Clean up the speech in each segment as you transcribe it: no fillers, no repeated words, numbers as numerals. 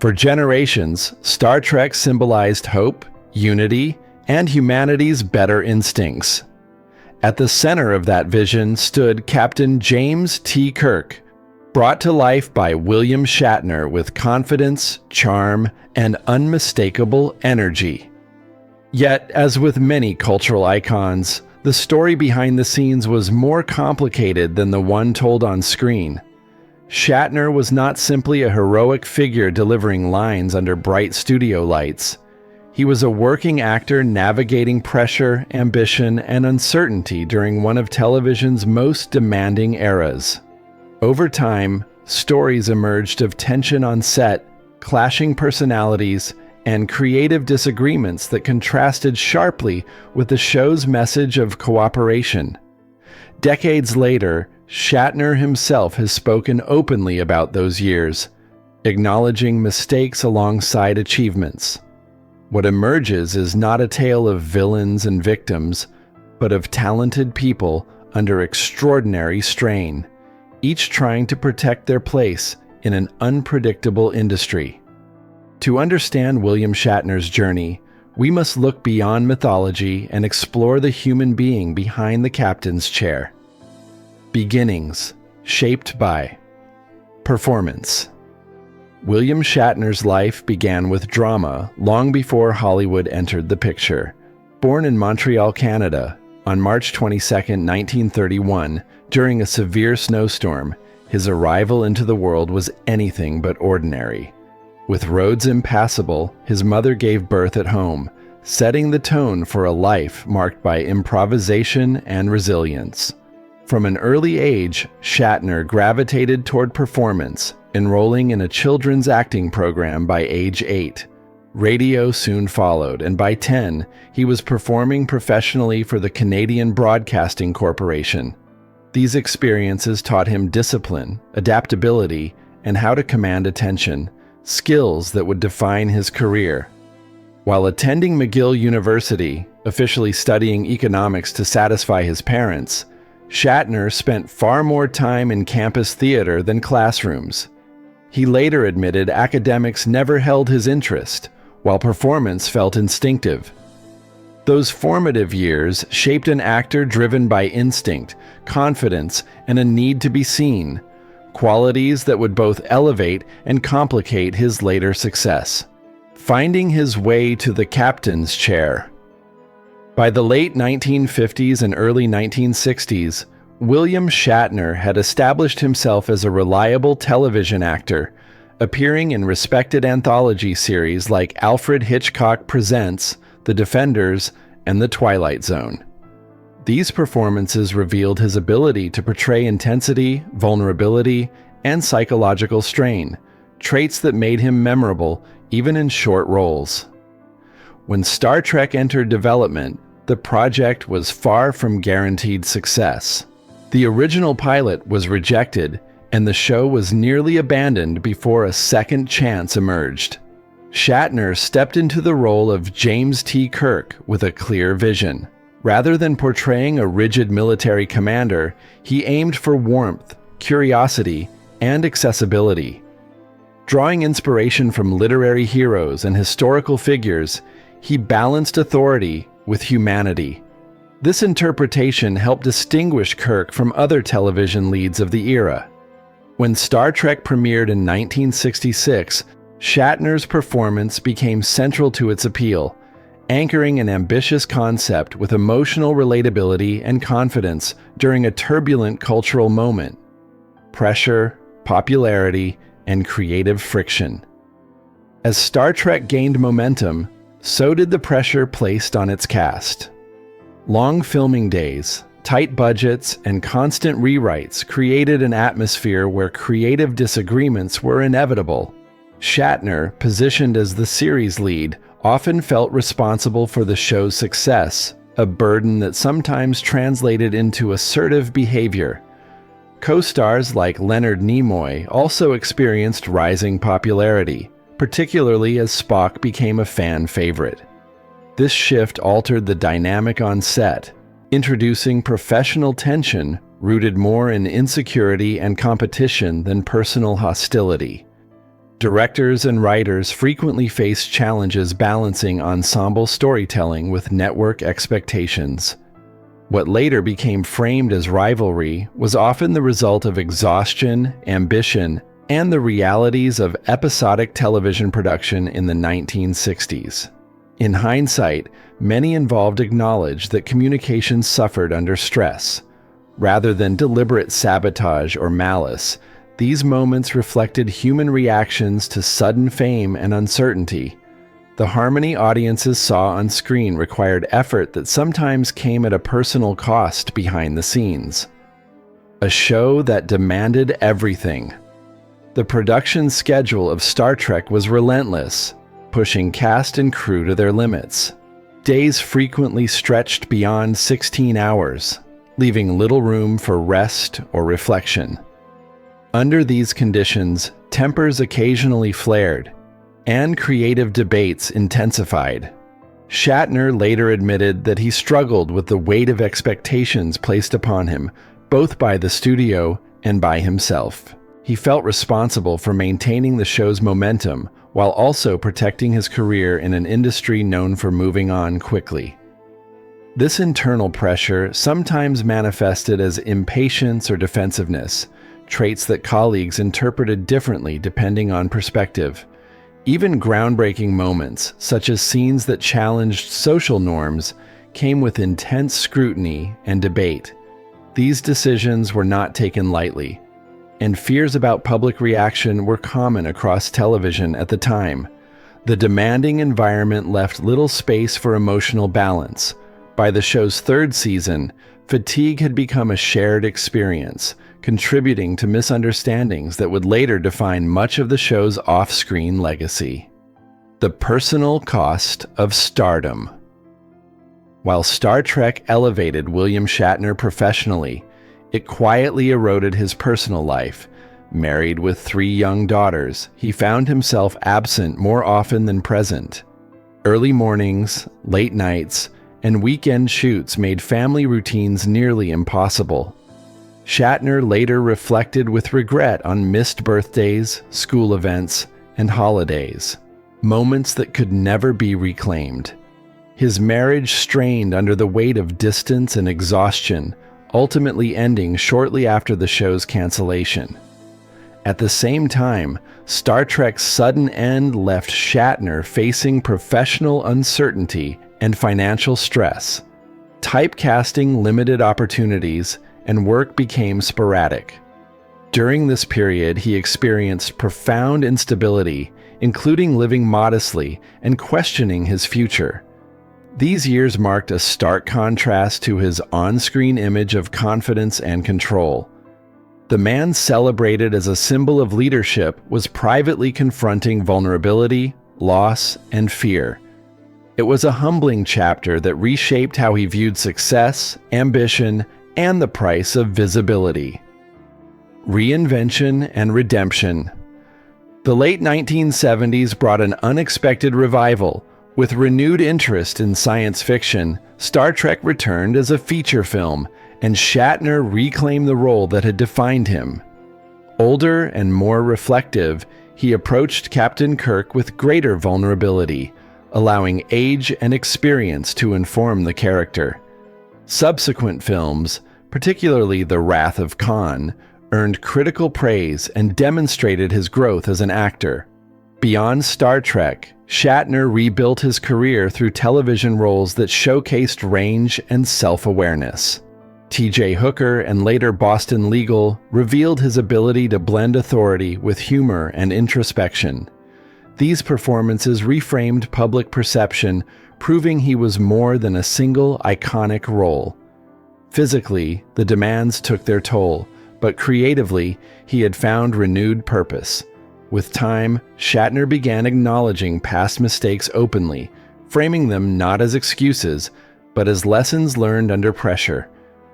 For generations, Star Trek symbolized hope, unity, and humanity's better instincts. At the center of that vision stood Captain James T. Kirk, brought to life by William Shatner with confidence, charm, and unmistakable energy. Yet, as with many cultural icons, the story behind the scenes was more complicated than the one told on screen. Shatner was not simply a heroic figure delivering lines under bright studio lights. He was a working actor navigating pressure, ambition, and uncertainty during one of television's most demanding eras. Over time, stories emerged of tension on set, clashing personalities, and creative disagreements that contrasted sharply with the show's message of cooperation. Decades later, Shatner himself has spoken openly about those years, acknowledging mistakes alongside achievements. What emerges is not a tale of villains and victims, but of talented people under extraordinary strain, each trying to protect their place in an unpredictable industry. To understand William Shatner's journey, we must look beyond mythology and explore the human being behind the captain's chair. Beginnings, shaped by performance. William Shatner's life began with drama long before Hollywood entered the picture. Born in Montreal, Canada, on March 22, 1931, during a severe snowstorm, his arrival into the world was anything but ordinary. With roads impassable, his mother gave birth at home, setting the tone for a life marked by improvisation and resilience. From an early age, Shatner gravitated toward performance, enrolling in a children's acting program by age 8. Radio soon followed, and by 10, he was performing professionally for the Canadian Broadcasting Corporation. These experiences taught him discipline, adaptability, and how to command attention, skills that would define his career. While attending McGill University, officially studying economics to satisfy his parents, Shatner spent far more time in campus theater than classrooms. He later admitted academics never held his interest, while performance felt instinctive. Those formative years shaped an actor driven by instinct, confidence, and a need to be seen, qualities that would both elevate and complicate his later success. Finding his way to the captain's chair. By the late 1950s and early 1960s, William Shatner had established himself as a reliable television actor, appearing in respected anthology series like Alfred Hitchcock Presents, The Defenders, and The Twilight Zone. These performances revealed his ability to portray intensity, vulnerability, and psychological strain, traits that made him memorable even in short roles. When Star Trek entered development, the project was far from guaranteed success. The original pilot was rejected, and the show was nearly abandoned before a second chance emerged. Shatner stepped into the role of James T. Kirk with a clear vision. Rather than portraying a rigid military commander, he aimed for warmth, curiosity, and accessibility. Drawing inspiration from literary heroes and historical figures, he balanced authority with humanity. This interpretation helped distinguish Kirk from other television leads of the era. When Star Trek premiered in 1966, Shatner's performance became central to its appeal, anchoring an ambitious concept with emotional relatability and confidence during a turbulent cultural moment. Pressure, popularity, and creative friction. As Star Trek gained momentum, so did the pressure placed on its cast. Long filming days, tight budgets, and constant rewrites created an atmosphere where creative disagreements were inevitable. Shatner, positioned as the series lead, often felt responsible for the show's success, a burden that sometimes translated into assertive behavior. Co-stars like Leonard Nimoy also experienced rising popularity, particularly as Spock became a fan favorite. This shift altered the dynamic on set, introducing professional tension rooted more in insecurity and competition than personal hostility. Directors and writers frequently faced challenges balancing ensemble storytelling with network expectations. What later became framed as rivalry was often the result of exhaustion, ambition, and the realities of episodic television production in the 1960s. In hindsight, many involved acknowledge that communications suffered under stress. Rather than deliberate sabotage or malice, these moments reflected human reactions to sudden fame and uncertainty. The harmony audiences saw on screen required effort that sometimes came at a personal cost behind the scenes. A show that demanded everything. The production schedule of Star Trek was relentless, pushing cast and crew to their limits. Days frequently stretched beyond 16 hours, leaving little room for rest or reflection. Under these conditions, tempers occasionally flared, and creative debates intensified. Shatner later admitted that he struggled with the weight of expectations placed upon him, both by the studio and by himself. He felt responsible for maintaining the show's momentum while also protecting his career in an industry known for moving on quickly. This internal pressure sometimes manifested as impatience or defensiveness, traits that colleagues interpreted differently depending on perspective. Even groundbreaking moments, such as scenes that challenged social norms, came with intense scrutiny and debate. These decisions were not taken lightly, and fears about public reaction were common across television at the time. The demanding environment left little space for emotional balance. By the show's third season, fatigue had become a shared experience, contributing to misunderstandings that would later define much of the show's off-screen legacy. The personal cost of stardom. While Star Trek elevated William Shatner professionally, it quietly eroded his personal life. Married with 3 young daughters, he found himself absent more often than present. Early mornings, late nights, and weekend shoots made family routines nearly impossible. Shatner later reflected with regret on missed birthdays, school events, and holidays, moments that could never be reclaimed. His marriage strained under the weight of distance and exhaustion, ultimately ending shortly after the show's cancellation. At the same time, Star Trek's sudden end left Shatner facing professional uncertainty and financial stress. Typecasting limited opportunities, and work became sporadic. During this period, he experienced profound instability, including living modestly and questioning his future. These years marked a stark contrast to his on-screen image of confidence and control. The man celebrated as a symbol of leadership was privately confronting vulnerability, loss, and fear. It was a humbling chapter that reshaped how he viewed success, ambition, and the price of visibility. Reinvention and redemption. The late 1970s brought an unexpected revival. With renewed interest in science fiction, Star Trek returned as a feature film, and Shatner reclaimed the role that had defined him. Older and more reflective, he approached Captain Kirk with greater vulnerability, allowing age and experience to inform the character. Subsequent films, particularly The Wrath of Khan, earned critical praise and demonstrated his growth as an actor. Beyond Star Trek, Shatner rebuilt his career through television roles that showcased range and self-awareness. T.J. Hooker and later Boston Legal revealed his ability to blend authority with humor and introspection. These performances reframed public perception, proving he was more than a single iconic role. Physically, the demands took their toll, but creatively, he had found renewed purpose. With time, Shatner began acknowledging past mistakes openly, framing them not as excuses, but as lessons learned under pressure.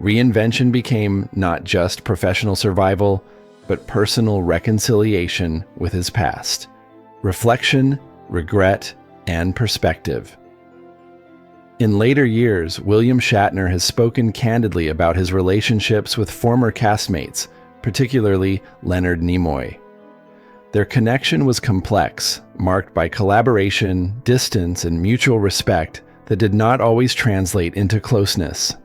Reinvention became not just professional survival, but personal reconciliation with his past. Reflection, regret, and perspective. In later years, William Shatner has spoken candidly about his relationships with former castmates, particularly Leonard Nimoy. Their connection was complex, marked by collaboration, distance, and mutual respect that did not always translate into closeness.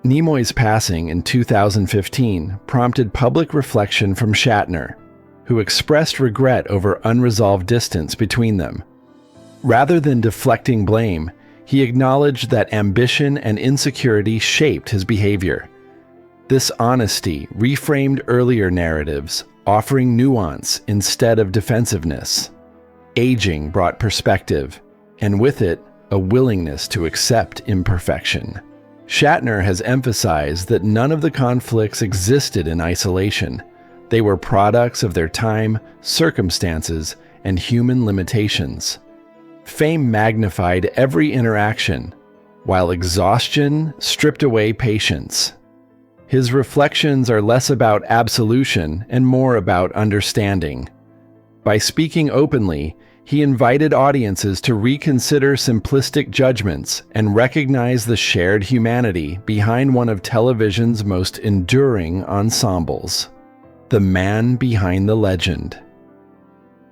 Nimoy's passing in 2015 prompted public reflection from Shatner, who expressed regret over unresolved distance between them. Rather than deflecting blame, he acknowledged that ambition and insecurity shaped his behavior. This honesty reframed earlier narratives, offering nuance instead of defensiveness. Aging brought perspective, and with it, a willingness to accept imperfection. Shatner has emphasized that none of the conflicts existed in isolation. They were products of their time, circumstances, and human limitations. Fame magnified every interaction, while exhaustion stripped away patience. His reflections are less about absolution and more about understanding. By speaking openly, he invited audiences to reconsider simplistic judgments and recognize the shared humanity behind one of television's most enduring ensembles. The man behind the legend.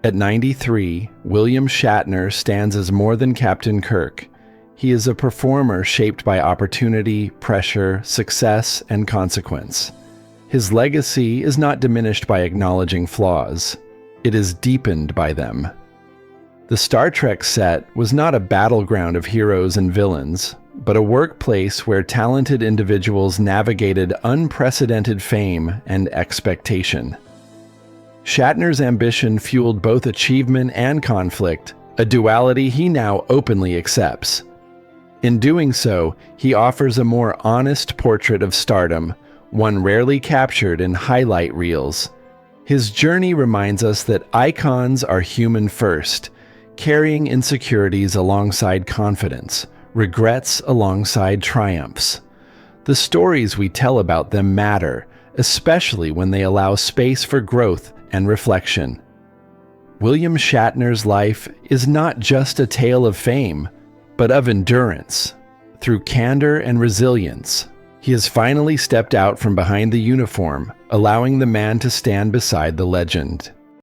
At 93, William Shatner stands as more than Captain Kirk. He is a performer shaped by opportunity, pressure, success, and consequence. His legacy is not diminished by acknowledging flaws. It is deepened by them. The Star Trek set was not a battleground of heroes and villains, but a workplace where talented individuals navigated unprecedented fame and expectation. Shatner's ambition fueled both achievement and conflict, a duality he now openly accepts. In doing so, he offers a more honest portrait of stardom, one rarely captured in highlight reels. His journey reminds us that icons are human first, carrying insecurities alongside confidence, regrets alongside triumphs. The stories we tell about them matter, especially when they allow space for growth and reflection. William Shatner's life is not just a tale of fame, but of endurance. Through candor and resilience, he has finally stepped out from behind the uniform, allowing the man to stand beside the legend.